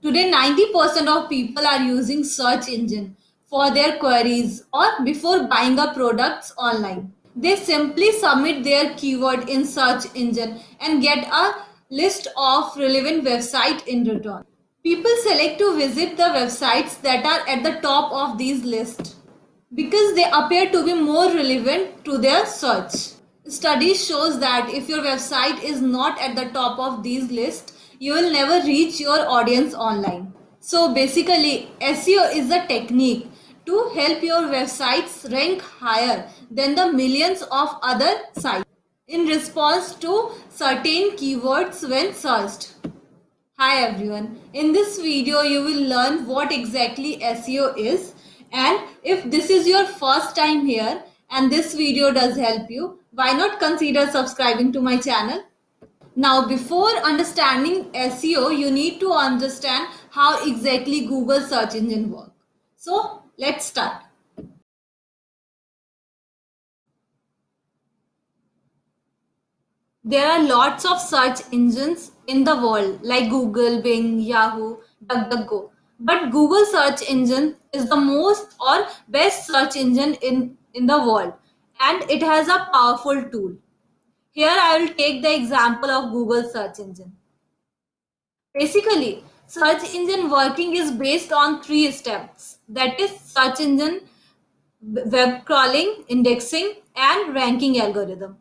Today, 90% of people are using search engine for their queries or before buying a products online. They simply submit their keyword in search engine and get a list of relevant website in return. People select to visit the websites that are at the top of these lists because they appear to be more relevant to their search. Study shows that if your website is not at the top of these lists, you will never reach your audience online. So basically, SEO is a technique to help your websites rank higher than the millions of other sites in response to certain keywords when searched. Hi everyone. In this video you will learn what exactly SEO is, and if this is your first time here and this video does help you, why not consider subscribing to my channel? Now before understanding SEO you need to understand how exactly Google search engine work. So let's start. There are lots of search engines in the world like Google, Bing, Yahoo, DuckDuckGo. But Google search engine is the most or best search engine in the world, and it has a powerful tool. Here I will take the example of Google search engine. Basically, search engine working is based on three steps. That is search engine, web crawling, indexing, and ranking algorithm.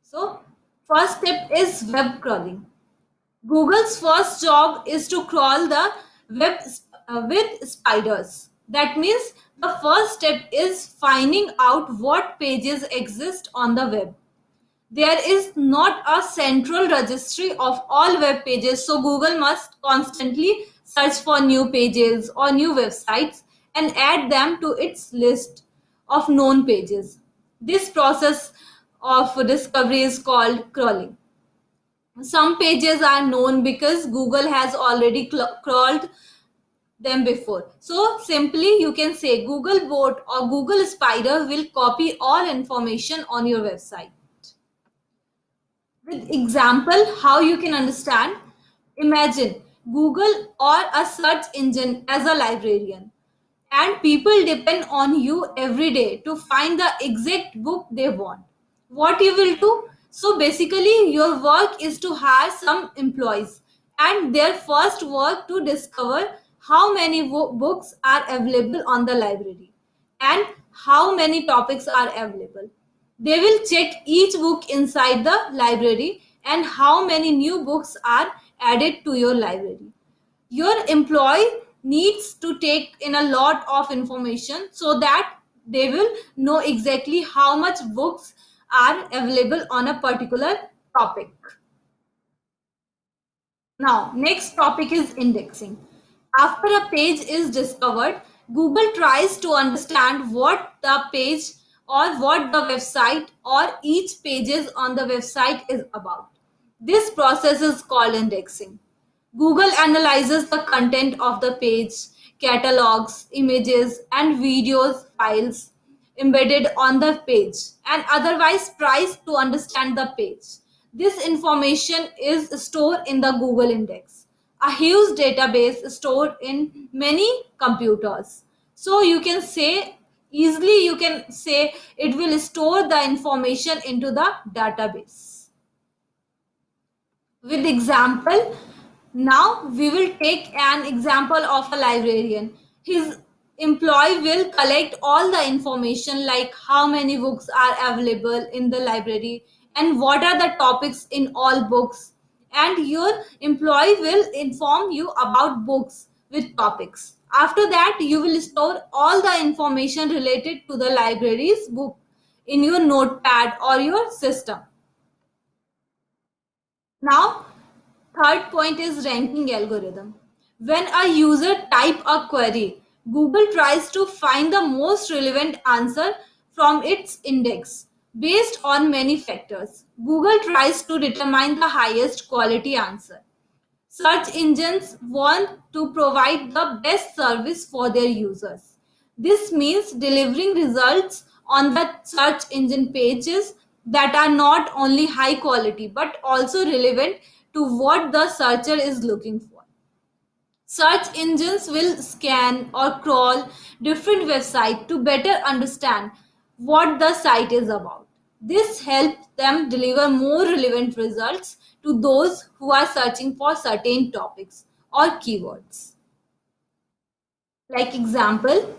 So, first step is web crawling. Google's first job is to crawl the web with spiders. That means the first step is finding out what pages exist on the web. There is not a central registry of all web pages, so Google must constantly search for new pages or new websites and add them to its list of known pages. This process of discovery is called crawling. Some pages are known because Google has already crawled them before. So simply you can say Google bot or Google Spider will copy all information on your website. With example, how you can understand, imagine Google or a search engine as a librarian, and people depend on you every day to find the exact book they want. What you will do? So basically your work is to hire some employees and their first work to discover how many books are available on the library and how many topics are available. They will check each book inside the library and how many new books are added to your library. Your employee needs to take in a lot of information so that they will know exactly how much books are available on a particular topic. Now, next topic is indexing. After a page is discovered, Google tries to understand what the page or what the website or each pages on the website is about. This process is called indexing. Google analyzes the content of the page, catalogs, images, and videos files embedded on the page, and otherwise tries to understand the page. This information is stored in the Google Index, a huge database stored in many computers. So you can say easily you can say it will store the information into the database. With example, now we will take an example of a librarian. His employee will collect all the information like how many books are available in the library and what are the topics in all books, and your employee will inform you about books with topics. After that you will store all the information related to the library's book in your notepad or your system. Now, third point is ranking algorithm. When a user type a query, Google tries to find the most relevant answer from its index based on many factors. Google tries to determine the highest quality answer. Search engines want to provide the best service for their users. This means delivering results on the search engine pages that are not only high quality but also relevant to what the searcher is looking for. Search engines will scan or crawl different websites to better understand what the site is about. This helps them deliver more relevant results to those who are searching for certain topics or keywords. Like example,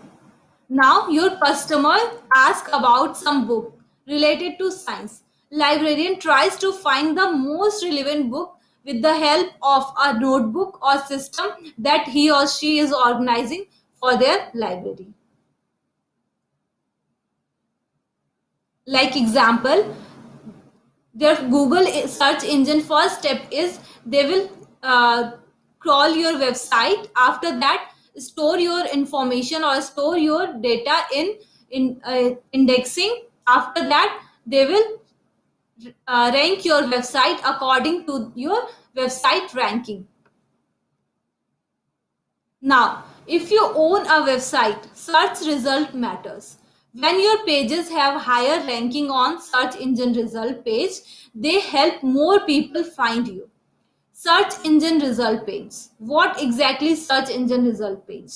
now your customer asks about some book related to science. Librarian tries to find the most relevant book with the help of a notebook or system that he or she is organizing for their library. Like example, their Google search engine first step is they will crawl your website. After that, store your information or store your data in indexing. After that, they will rank your website according to your website ranking. Now, if you own a website, search result matters. When your pages have higher ranking on search engine result page, they help more people find you. Search engine result page. What exactly search engine result page?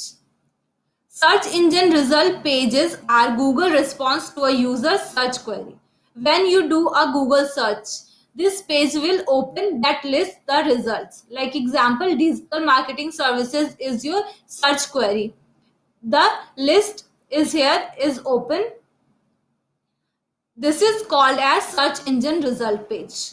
Search engine result pages are Google response to a user's search query. When you do a Google search, this page will open that lists the results. Like example, digital marketing services is your search query. The list is here is open. This is called as search engine result page.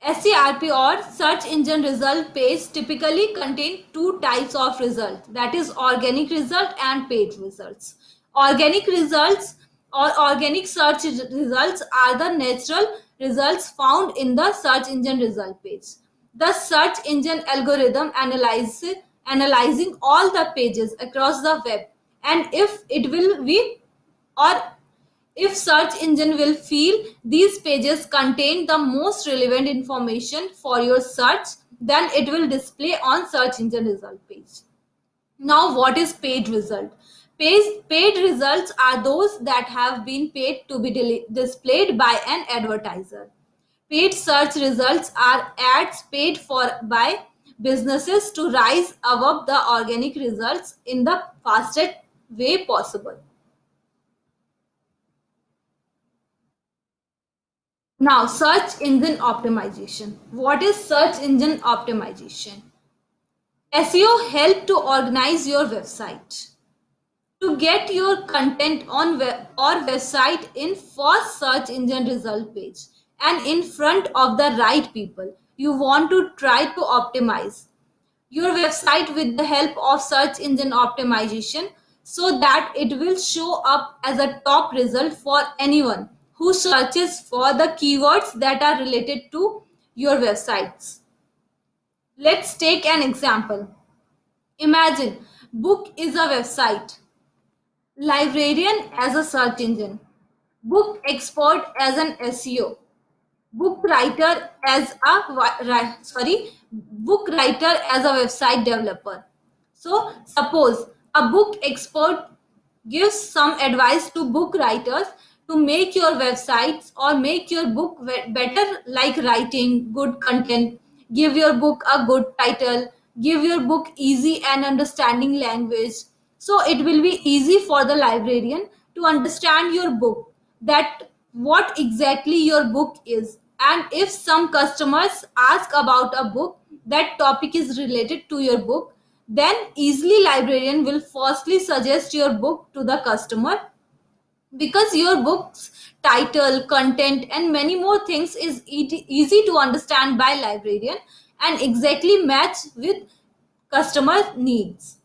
SERP or search engine result page typically contain two types of results, that is organic result and paid results. Organic results or organic search results are the natural results found in the search engine result page. The search engine algorithm analyzing all the pages across the web, and if it will be or if search engine will feel these pages contain the most relevant information for your search, then it will display on search engine result page. Now, what is paid result? Paid results are those that have been paid to be displayed by an advertiser. Paid search results are ads paid for by businesses to rise above the organic results in the fastest way possible. Now, search engine optimization. What is search engine optimization? SEO help to organize your website. To get your content on web or website in first search engine result page and in front of the right people, you want to try to optimize your website with the help of search engine optimization so that it will show up as a top result for anyone who searches for the keywords that are related to your websites. Let's take an example. Imagine book is a website, librarian as a search engine, book expert as an SEO, book writer as book writer as a website developer. So suppose a book expert gives some advice to book writers to make your websites or make your book better, like writing good content, give your book a good title, give your book easy and understanding language, so it will be easy for the librarian to understand your book, that what exactly your book is. And if some customers ask about a book that topic is related to your book, then easily librarian will firstly suggest your book to the customer, because your book's title, content and many more things is easy to understand by librarian and exactly match with customer needs.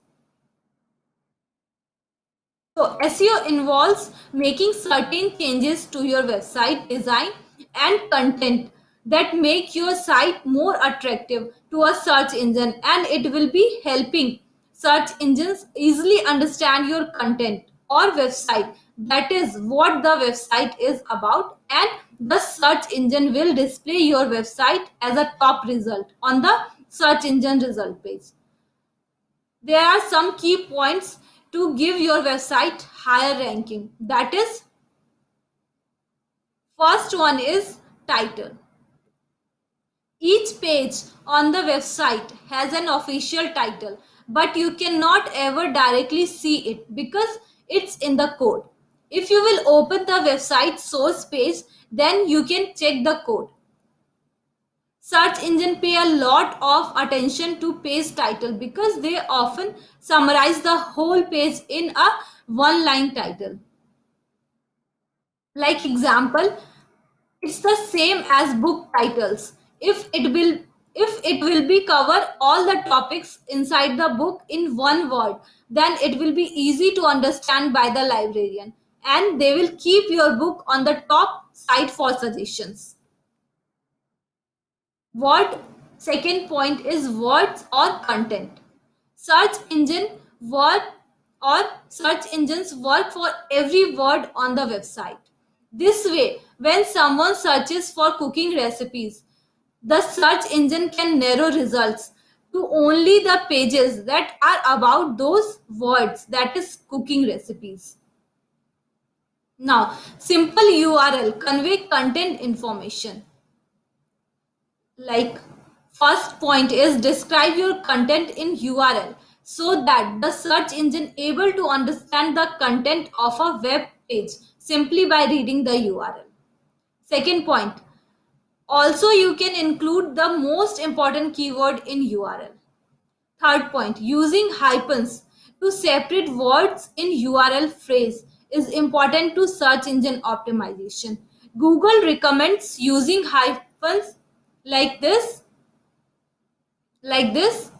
So SEO involves making certain changes to your website design and content that make your site more attractive to a search engine, and it will be helping search engines easily understand your content or website, that is what the website is about, and the search engine will display your website as a top result on the search engine result page. There are some key points to give your website higher ranking. That is, first one is title. Each page on the website has an official title, but you cannot ever directly see it because it's in the code. If you will open the website source page, then you can check the code. Search engine pay a lot of attention to page title because they often summarize the whole page in a one line title. Like example, it's the same as book titles. If it will be cover all the topics inside the book in one word, then it will be easy to understand by the librarian, and they will keep your book on the top side for suggestions. What second point is words or content. Search engine work or search engines work for every word on the website. This way, when someone searches for cooking recipes, the search engine can narrow results to only the pages that are about those words, that is cooking recipes. Now, simple URL convey content information. Like first point is describe your content in URL so that the search engine able to understand the content of a web page simply by reading the URL. Second point, also you can include the most important keyword in URL. Third point, using hyphens to separate words in URL phrase is important to search engine optimization. Google recommends using hyphens like this like this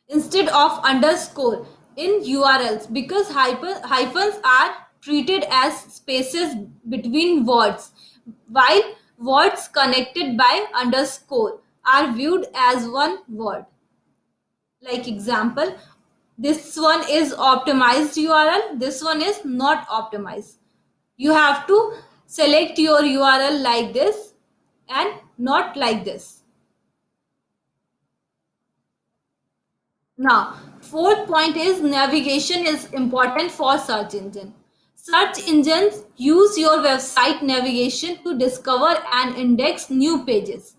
instead of underscore in URLs because hyphens are treated as spaces between words, while words connected by underscore are viewed as one word. Like example, this one is optimized URL, this one is not optimized. You have to select your URL like this and not like this. Now, fourth point is navigation is important for search engine. Search engines use your website navigation to discover and index new pages.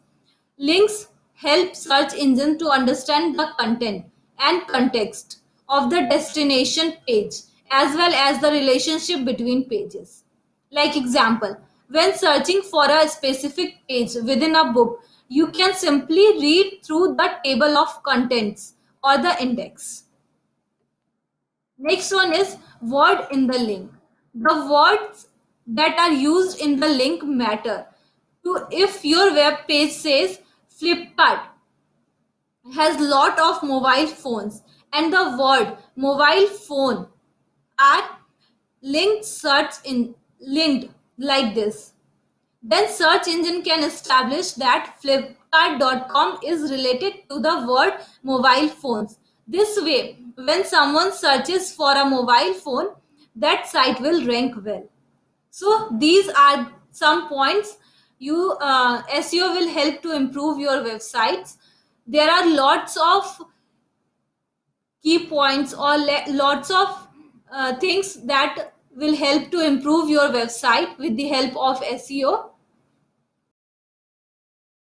Links help search engine to understand the content and context of the destination page as well as the relationship between pages. Like example, when searching for a specific page within a book, you can simply read through the table of contents or the index. Next one is word in the link. The words that are used in the link matter. To if your web page says Flipkart has lot of mobile phones and the word mobile phone are linked like this, then search engine can establish that flipkart.com is related to the word mobile phones. This way, when someone searches for a mobile phone, that site will rank well. So these are some points. SEO will help to improve your websites. There are lots of key points or lots of things that will help to improve your website with the help of SEO.